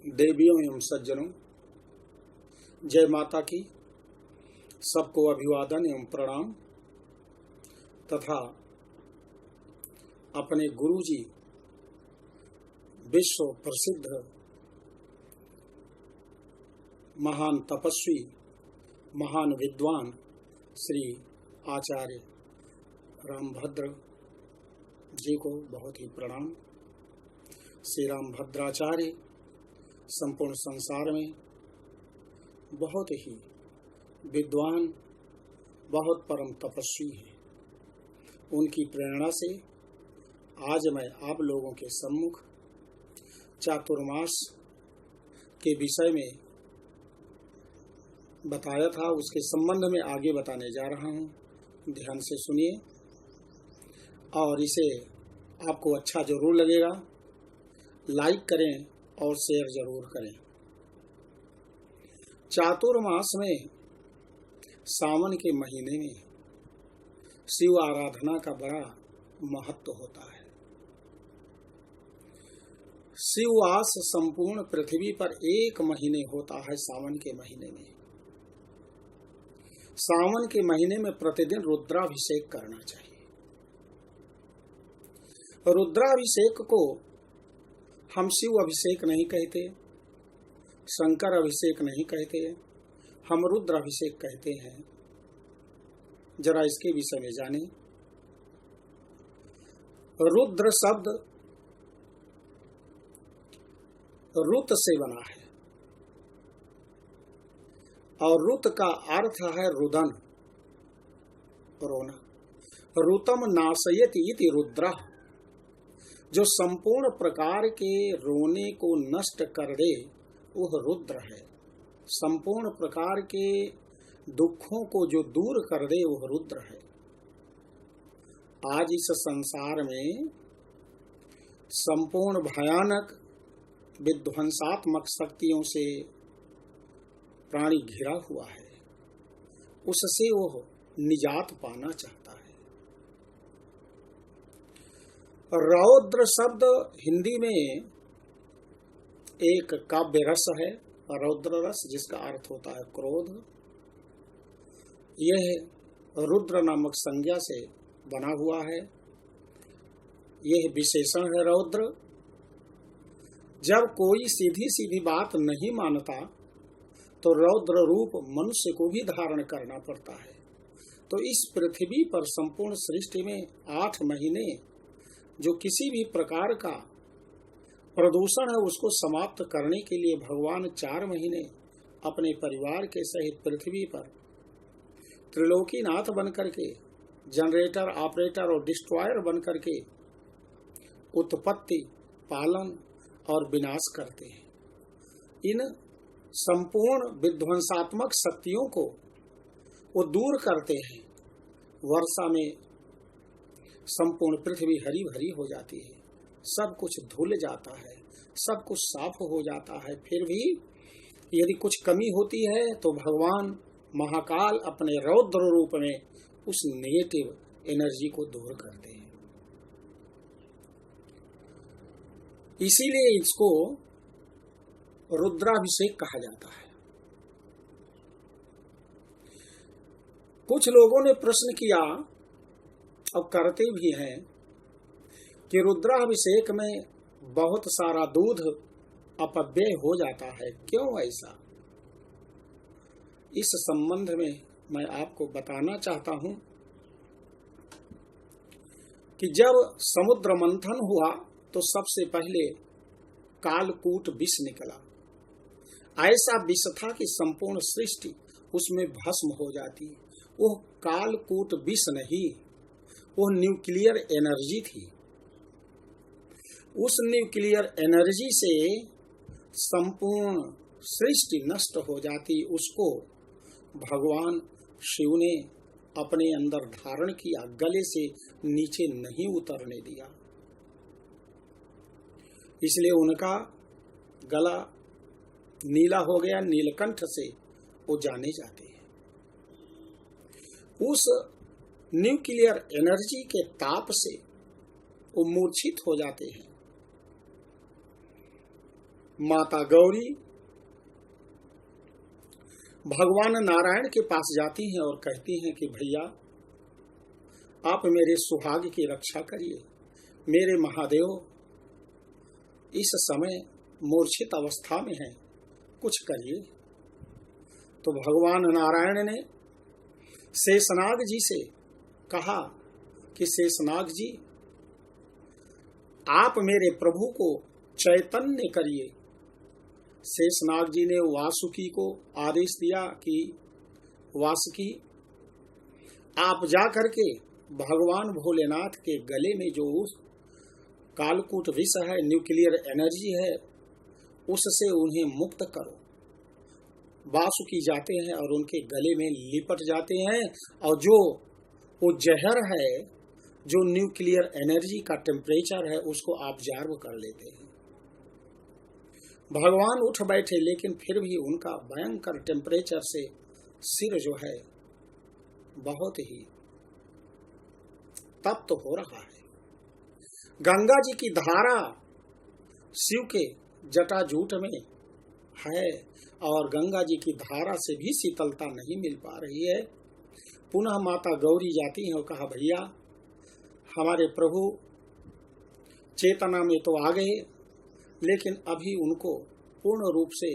देवियों एवं सज्जनों, जय माता की। सबको अभिवादन एवं प्रणाम तथा अपने गुरुजी विश्व प्रसिद्ध महान तपस्वी, महान विद्वान श्री आचार्य रामभद्र जी को बहुत ही प्रणाम। श्री रामभद्राचार्य संपूर्ण संसार में बहुत ही विद्वान, बहुत परम तपस्वी हैं। उनकी प्रेरणा से आज मैं आप लोगों के सम्मुख चातुर्मास के विषय में बताया था, उसके संबंध में आगे बताने जा रहा हूँ। ध्यान से सुनिए और इसे आपको अच्छा जरूर लगेगा। लाइक करें और शेयर जरूर करें। चातुर्मास में सावन के महीने में शिव आराधना का बड़ा महत्व होता है। शिववास संपूर्ण पृथ्वी पर एक महीने होता है। सावन के महीने में, सावन के महीने में प्रतिदिन रुद्राभिषेक करना चाहिए। रुद्राभिषेक को हम शिव अभिषेक नहीं कहते, शंकर अभिषेक नहीं कहते, हम रुद्र अभिषेक कहते हैं। जरा इसके विषय में जानें। रुद्र शब्द रुत से बना है और रुत का अर्थ है रुदन, रोना। रुतम नाशयति इति रुद्रः, जो संपूर्ण प्रकार के रोने को नष्ट कर दे वह रुद्र है। संपूर्ण प्रकार के दुखों को जो दूर कर दे वह रुद्र है। आज इस संसार में संपूर्ण भयानक विध्वंसात्मक शक्तियों से प्राणी घिरा हुआ है, उससे वह निजात पाना चाहता है। रौद्र शब्द हिंदी में एक काव्य रस है, रौद्र रस, जिसका अर्थ होता है क्रोध। यह रुद्र नामक संज्ञा से बना हुआ है। यह विशेषण है रौद्र। जब कोई सीधी सीधी बात नहीं मानता तो रौद्र रूप मनुष्य को भी धारण करना पड़ता है। तो इस पृथ्वी पर संपूर्ण सृष्टि में 8 महीने जो किसी भी प्रकार का प्रदूषण है उसको समाप्त करने के लिए भगवान 4 महीने अपने परिवार के सहित पृथ्वी पर त्रिलोकीनाथ बनकर के, जनरेटर, ऑपरेटर और डिस्ट्रॉयर बनकर के उत्पत्ति, पालन और विनाश करते हैं। इन संपूर्ण विध्वंसात्मक शक्तियों को वो दूर करते हैं। वर्षा में संपूर्ण पृथ्वी हरी भरी हो जाती है, सब कुछ धुल जाता है, सब कुछ साफ हो जाता है। फिर भी यदि कुछ कमी होती है तो भगवान महाकाल अपने रौद्र रूप में उस नेगेटिव एनर्जी को दूर करते हैं। इसीलिए इसको रुद्राभिषेक कहा जाता है। कुछ लोगों ने प्रश्न किया और करते भी हैं कि रुद्राभिषेक में बहुत सारा दूध अपव्यय हो जाता है, क्यों ऐसा? इस संबंध में मैं आपको बताना चाहता हूं कि जब समुद्र मंथन हुआ तो सबसे पहले कालकूट विष निकला। ऐसा विष था कि संपूर्ण सृष्टि उसमें भस्म हो जाती। वो कालकूट विष नहीं, वो न्यूक्लियर एनर्जी थी। उस न्यूक्लियर एनर्जी से संपूर्ण सृष्टि नष्ट हो जाती। उसको भगवान शिव ने अपने अंदर धारण किया, गले से नीचे नहीं उतरने दिया। इसलिए उनका गला नीला हो गया, नीलकंठ से वो जाने जाते हैं। उस न्यूक्लियर एनर्जी के ताप से वो मूर्छित हो जाते हैं। माता गौरी भगवान नारायण के पास जाती हैं और कहती हैं कि भैया आप मेरे सुहाग की रक्षा करिए, मेरे महादेव इस समय मूर्छित अवस्था में हैं, कुछ करिए। तो भगवान नारायण ने शेषनाग जी से कहा कि शेषनाग जी आप मेरे प्रभु को चैतन्य करिए। शेषनाग जी ने वासुकी को आदेश दिया कि वासुकी आप जा करके भगवान भोलेनाथ के गले में जो कालकूट विष है, न्यूक्लियर एनर्जी है, उससे उन्हें मुक्त करो। वासुकी जाते हैं और उनके गले में लिपट जाते हैं और जो वो जहर है, जो न्यूक्लियर एनर्जी का टेम्परेचर है, उसको ऑब्जर्व कर लेते हैं। भगवान उठ बैठे, लेकिन फिर भी उनका भयंकर टेम्परेचर से सिर जो है बहुत ही तप्त हो रहा है। गंगा जी की धारा शिव के जटाजूट में है और गंगा जी की धारा से भी शीतलता नहीं मिल पा रही है। पुनः माता गौरी जाती है और कहा भैया हमारे प्रभु चेतना में तो आ गए, लेकिन अभी उनको पूर्ण रूप से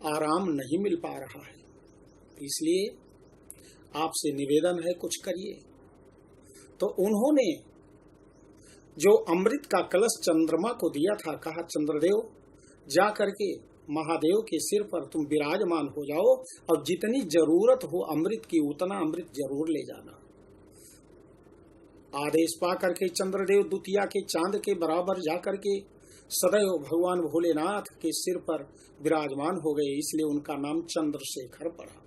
आराम नहीं मिल पा रहा है, इसलिए आपसे निवेदन है कुछ करिए। तो उन्होंने जो अमृत का कलश चंद्रमा को दिया था, कहा चंद्रदेव जा करके महादेव के सिर पर तुम विराजमान हो जाओ और जितनी जरूरत हो अमृत की उतना अमृत जरूर ले जाना। आदेश पा करके चंद्रदेव द्वितीया के चांद के बराबर जा करके सदैव भगवान भोलेनाथ के सिर पर विराजमान हो गए, इसलिए उनका नाम चंद्रशेखर पड़ा।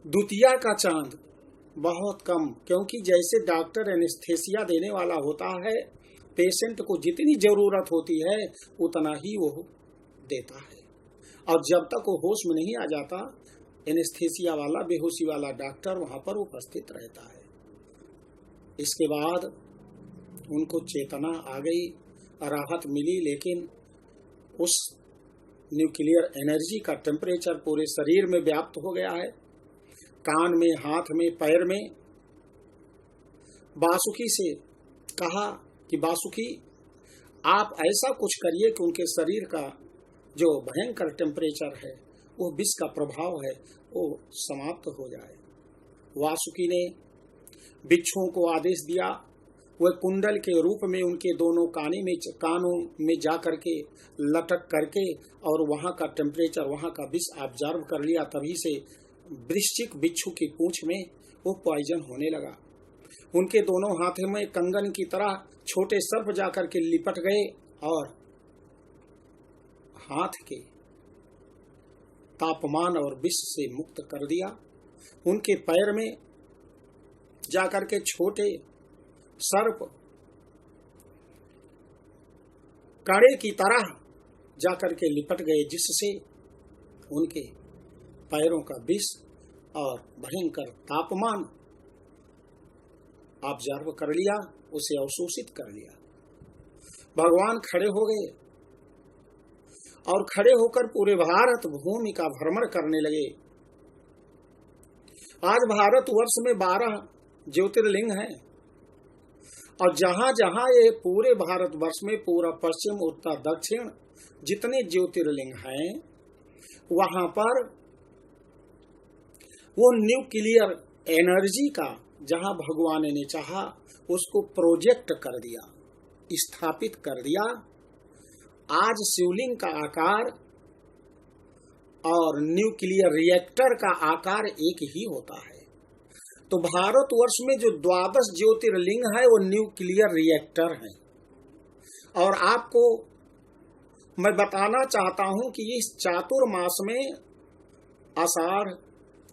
द्वितीया का चांद बहुत कम, क्योंकि जैसे डॉक्टर एनेस्थेसिया देने वाला होता है, पेशेंट को जितनी जरूरत होती है उतना ही वो देता है, और जब तक वो होश में नहीं आ जाता एनेस्थेसिया वाला, बेहोशी वाला डॉक्टर वहां पर उपस्थित रहता है। इसके बाद उनको चेतना आ गई, राहत मिली, लेकिन उस न्यूक्लियर एनर्जी का टेम्परेचर पूरे शरीर में व्याप्त हो गया है, कान में, हाथ में, पैर में। वासुकी से कहा कि वासुकी आप ऐसा कुछ करिए कि उनके शरीर का जो भयंकर टेम्परेचर है, वो विष का प्रभाव है, वो समाप्त हो जाए। वासुकी ने बिच्छुओं को आदेश दिया, वह कुंडल के रूप में उनके दोनों कानों में जा करके लटक करके और वहां का टेम्परेचर, वहां का विष ऑब्जर्व कर लिया। तभी से वृश्चिक बिच्छू की पूंछ में वो पॉइजन होने लगा। उनके दोनों हाथों में कंगन की तरह छोटे सर्प जाकर के लिपट गए और हाथ के तापमान और विष से मुक्त कर दिया। उनके पैर में जाकर के छोटे सर्प कांटे की तरह जाकर के लिपट गए, जिससे उनके पैरों का विष और भयंकर तापमान ऑब्जर्व कर लिया, उसे अवशोषित कर लिया। भगवान खड़े हो गए और खड़े होकर पूरे भारत भूमि का भ्रमण करने लगे। आज भारत वर्ष में 12 ज्योतिर्लिंग हैं और जहां जहां ये पूरे भारत वर्ष में पूरा पश्चिम, उत्तर, दक्षिण जितने ज्योतिर्लिंग हैं, वहां पर वो न्यूक्लियर एनर्जी का जहां भगवान ने चाहा उसको प्रोजेक्ट कर दिया, स्थापित कर दिया। आज शिवलिंग का आकार और न्यूक्लियर रिएक्टर का आकार एक ही होता है। तो भारतवर्ष में जो 12 ज्योतिर्लिंग है वो न्यूक्लियर रिएक्टर है। और आपको मैं बताना चाहता हूं कि इस चातुर्मास में आषाढ़,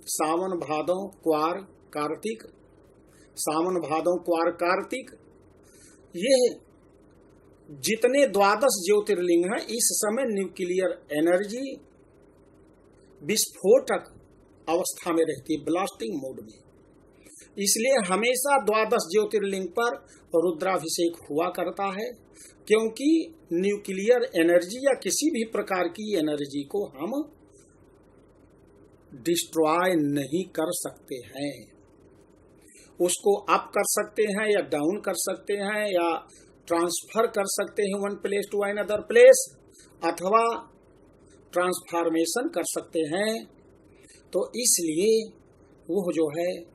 सावन, भादौ, क्वार, कार्तिक, सावन, भादौ, क्वार, कार्तिक, ये जितने 12 ज्योतिर्लिंग हैं, इस समय न्यूक्लियर एनर्जी विस्फोटक अवस्था में रहती है, ब्लास्टिंग मोड में। इसलिए हमेशा 12 ज्योतिर्लिंग पर रुद्राभिषेक हुआ करता है, क्योंकि न्यूक्लियर एनर्जी या किसी भी प्रकार की एनर्जी को हम डिस्ट्रॉय नहीं कर सकते हैं। उसको अप कर सकते हैं या डाउन कर सकते हैं या ट्रांसफर कर सकते हैं one place to another place, अथवा ट्रांसफॉर्मेशन कर सकते हैं। तो इसलिए वो जो है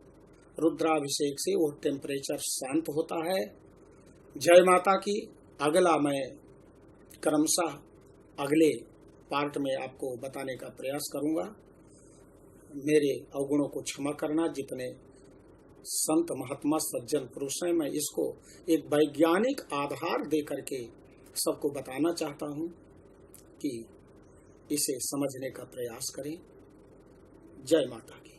रुद्राभिषेक से वो टेम्परेचर शांत होता है। जय माता की। अगला मैं क्रमशः अगले पार्ट में आपको बताने का प्रयास करूंगा। मेरे अवगुणों को क्षमा करना। जितने संत महात्मा सज्जन पुरुष हैं, मैं इसको एक वैज्ञानिक आधार दे करके सबको बताना चाहता हूं कि इसे समझने का प्रयास करें। जय माता की।